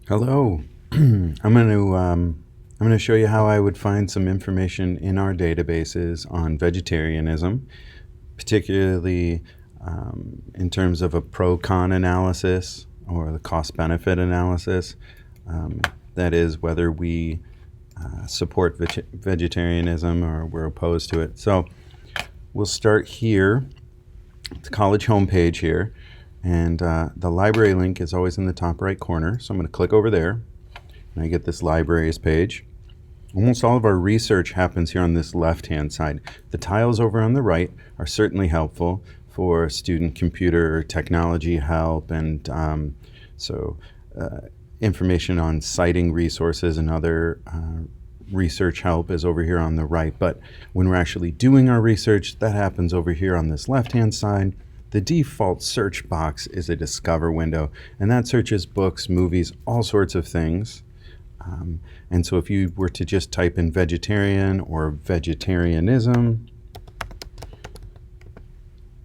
Hello. I'm going to show you how I would find some information in our databases on vegetarianism, particularly in terms of a pro-con analysis or the cost-benefit analysis. That is, whether we support vegetarianism or we're opposed to it. So we'll start here, the college homepage here. And the library link is always in the top right corner. So I'm going to click over there, and I get this libraries page. Almost all of our research happens here on this left-hand side. The tiles over on the right are certainly helpful for student computer technology help, and information on citing resources and other research help is over here on the right. But when we're actually doing our research, that happens over here on this left-hand side. The default search box is a discover window, and that searches books, movies, all sorts of things. And so if you were to just type in vegetarian or vegetarianism,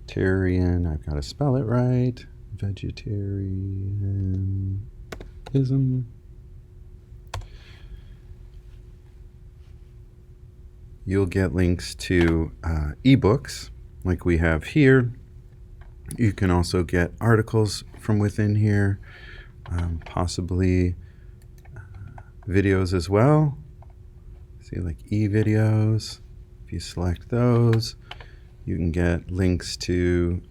I've got to spell it right, vegetarianism, you'll get links to ebooks like we have here. You can also get articles from within here, possibly videos as well. See, like e-videos. If you select those, you can get links to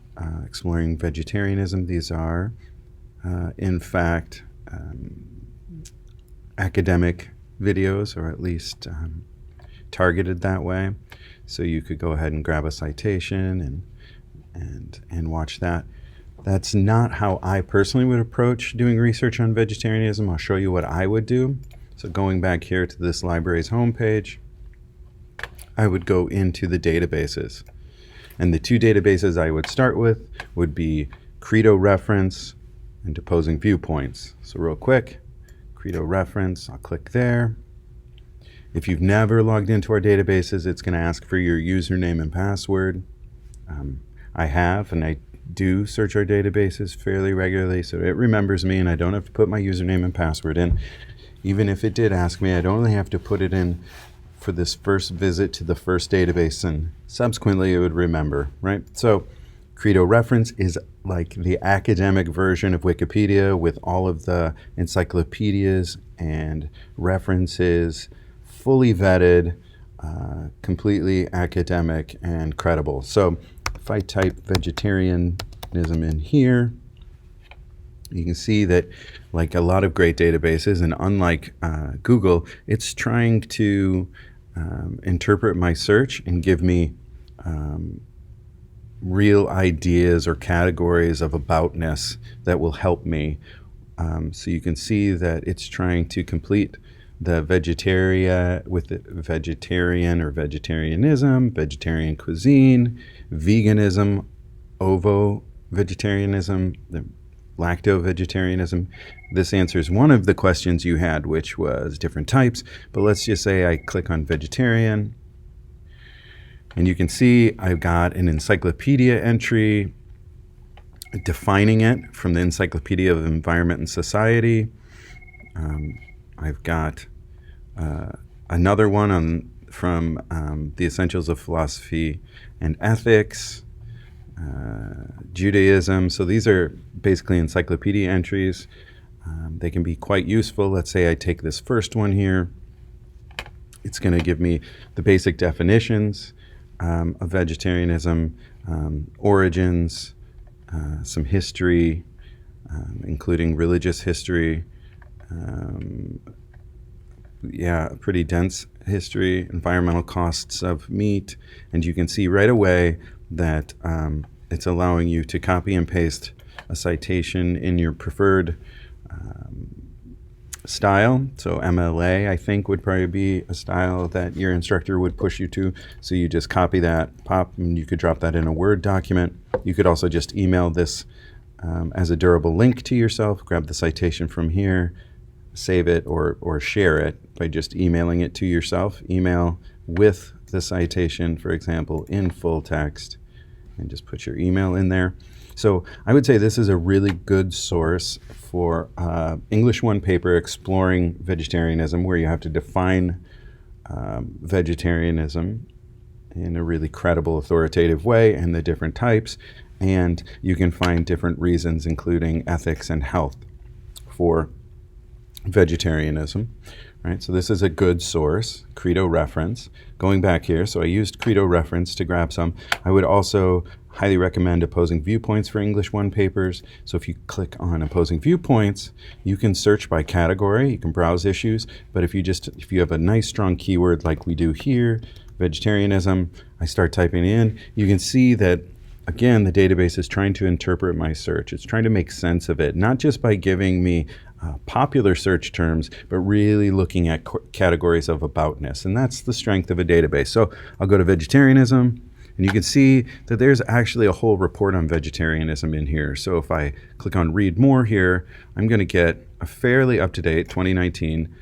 exploring vegetarianism. These are, in fact, academic videos, or at least targeted that way. So you could go ahead and grab a citation and watch that. That's not how I personally would approach doing research on vegetarianism. I'll show you what I would do. So going back here to this library's homepage, I would go into the databases. And the two databases I would start with would be Credo Reference and Opposing Viewpoints. So real quick, Credo Reference, I'll click there. If you've never logged into our databases, it's going to ask for your username and password. I have, and I do search our databases fairly regularly, so it remembers me and I don't have to put my username and password in. Even if it did ask me, I'd only have to put it in for this first visit to the first database, and subsequently it would remember, right? So Credo Reference is like the academic version of Wikipedia with all of the encyclopedias and references, fully vetted, completely academic and credible. So if I type vegetarianism in here, you can see that, like a lot of great databases, and unlike Google, it's trying to interpret my search and give me real ideas or categories of aboutness that will help me. So you can see that it's trying to complete the vegetarian with the vegetarian or vegetarianism, vegetarian cuisine, veganism, ovo-vegetarianism, lacto-vegetarianism. This answers one of the questions you had, which was different types. But let's just say I click on vegetarian, and you can see I've got an encyclopedia entry defining it from the Encyclopedia of Environment and Society. I've got another one from the Essentials of Philosophy and Ethics, Judaism. So these are basically encyclopedia entries. They can be quite useful. Let's say I take this first one here. It's going to give me the basic definitions of vegetarianism, origins, some history, including religious history, pretty dense history, environmental costs of meat, and you can see right away that it's allowing you to copy and paste a citation in your preferred style. So MLA, I think, would probably be a style that your instructor would push you to. So you just copy that, and you could drop that in a Word document. You could also just email this as a durable link to yourself, grab the citation from here, save it or share it by just emailing it to yourself. Email with the citation, for example, in full text, and just put your email in there. So I would say this is a really good source for English 1 paper exploring vegetarianism, where you have to define vegetarianism in a really credible, authoritative way and the different types. And you can find different reasons, including ethics and health, for vegetarianism. Right, so this is a good source, Credo reference. Going back here, so I used Credo reference to grab some. I would also highly recommend Opposing Viewpoints for English 1 papers. So if you click on Opposing Viewpoints, you can search by category, you can browse issues, but if you have a nice strong keyword like we do here, vegetarianism, I start typing in, you can see that again, the database is trying to interpret my search. It's trying to make sense of it, not just by giving me popular search terms, but really looking at categories of aboutness. And that's the strength of a database. So I'll go to vegetarianism, and you can see that there's actually a whole report on vegetarianism in here. So if I click on read more here, I'm going to get a fairly up-to-date 2019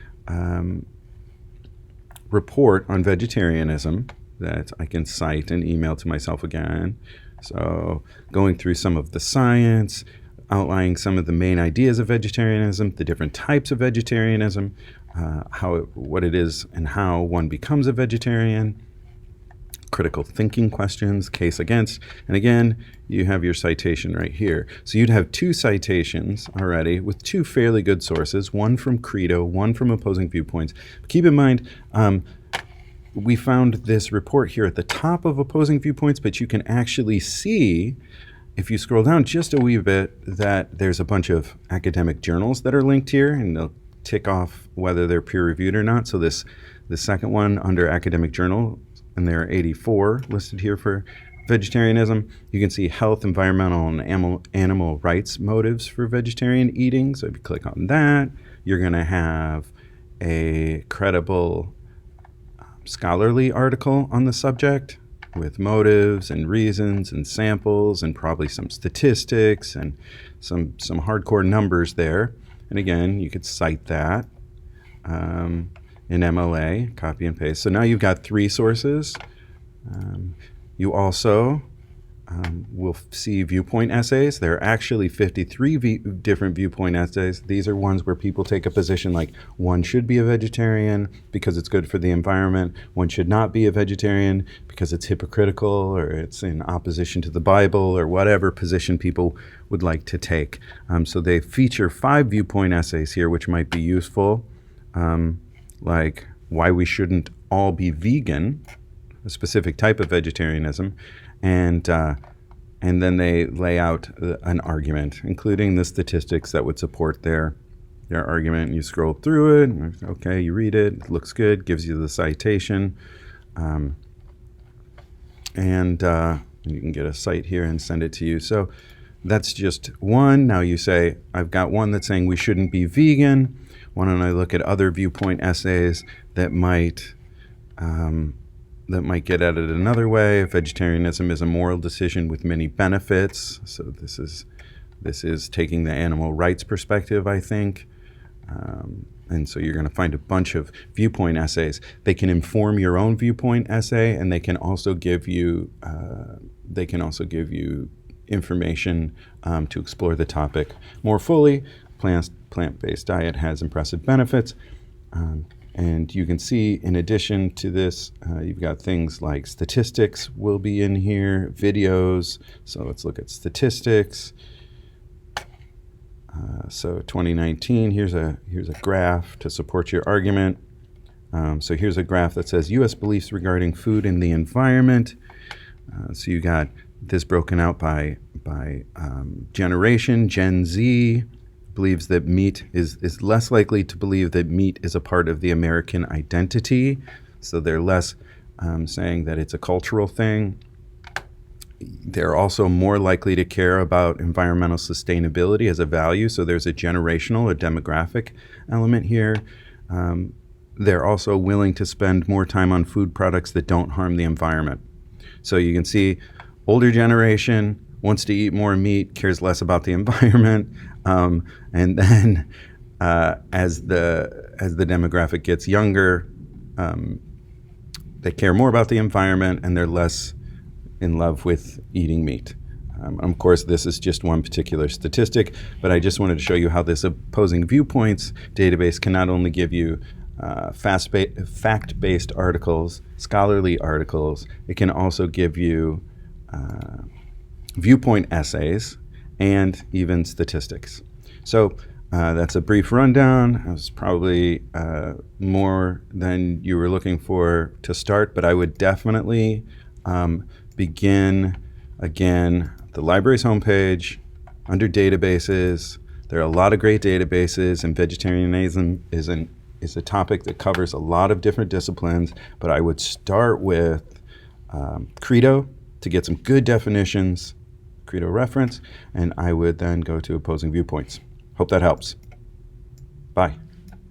report on vegetarianism that I can cite and email to myself again. So going through some of the science, outlining some of the main ideas of vegetarianism, the different types of vegetarianism, what it is and how one becomes a vegetarian, critical thinking questions, case against, and again, you have your citation right here. So you'd have 2 citations already with 2 fairly good sources, one from Credo, one from Opposing Viewpoints. Keep in mind, we found this report here at the top of Opposing Viewpoints, but you can actually see, if you scroll down just a wee bit, that there's a bunch of academic journals that are linked here, and they'll tick off whether they're peer-reviewed or not. So the second one under academic journal, and there are 84 listed here for vegetarianism. You can see health, environmental, and animal rights motives for vegetarian eating. So if you click on that, you're going to have a credible scholarly article on the subject with motives and reasons and samples and probably some statistics and some hardcore numbers there. And again, you could cite that in MLA, copy and paste. So now you've got 3 sources. You also will see viewpoint essays. There are actually 53 different viewpoint essays. These are ones where people take a position like one should be a vegetarian because it's good for the environment. One should not be a vegetarian because it's hypocritical or it's in opposition to the Bible or whatever position people would like to take. So they feature 5 viewpoint essays here, which might be useful, like why we shouldn't all be vegan, a specific type of vegetarianism, and then they lay out an argument, including the statistics that would support their argument. You scroll through it, okay, you read it, it looks good, gives you the citation, and you can get a cite here and send it to you. So that's just one. Now you say, I've got one that's saying we shouldn't be vegan. Why don't I look at other viewpoint essays that might get at it another way? Vegetarianism is a moral decision with many benefits. So this is taking the animal rights perspective, I think. And so you're going to find a bunch of viewpoint essays. They can inform your own viewpoint essay, and they can also give you information to explore the topic more fully. Plant-based diet has impressive benefits. And you can see, in addition to this, you've got things like statistics will be in here, videos. So let's look at statistics. So 2019, here's a graph to support your argument. So here's a graph that says U.S. beliefs regarding food and the environment. So you got this broken out by generation. Gen Z believes that meat is less likely to believe that meat is a part of the American identity. So they're less saying that it's a cultural thing. They're also more likely to care about environmental sustainability as a value. So there's a generational, a demographic element here. They're also willing to spend more time on food products that don't harm the environment. So you can see older generation wants to eat more meat, cares less about the environment. And then as the demographic gets younger, they care more about the environment and they're less in love with eating meat. Of course, this is just one particular statistic, but I just wanted to show you how this opposing viewpoints database can not only give you fact-based articles, scholarly articles, it can also give you viewpoint essays and even statistics. So that's a brief rundown. It was probably more than you were looking for to start, but I would definitely begin again the library's homepage under databases. There are a lot of great databases, and vegetarianism is a topic that covers a lot of different disciplines, but I would start with Credo to get some good definitions, Credo reference, and I would then go to opposing viewpoints. Hope that helps. Bye.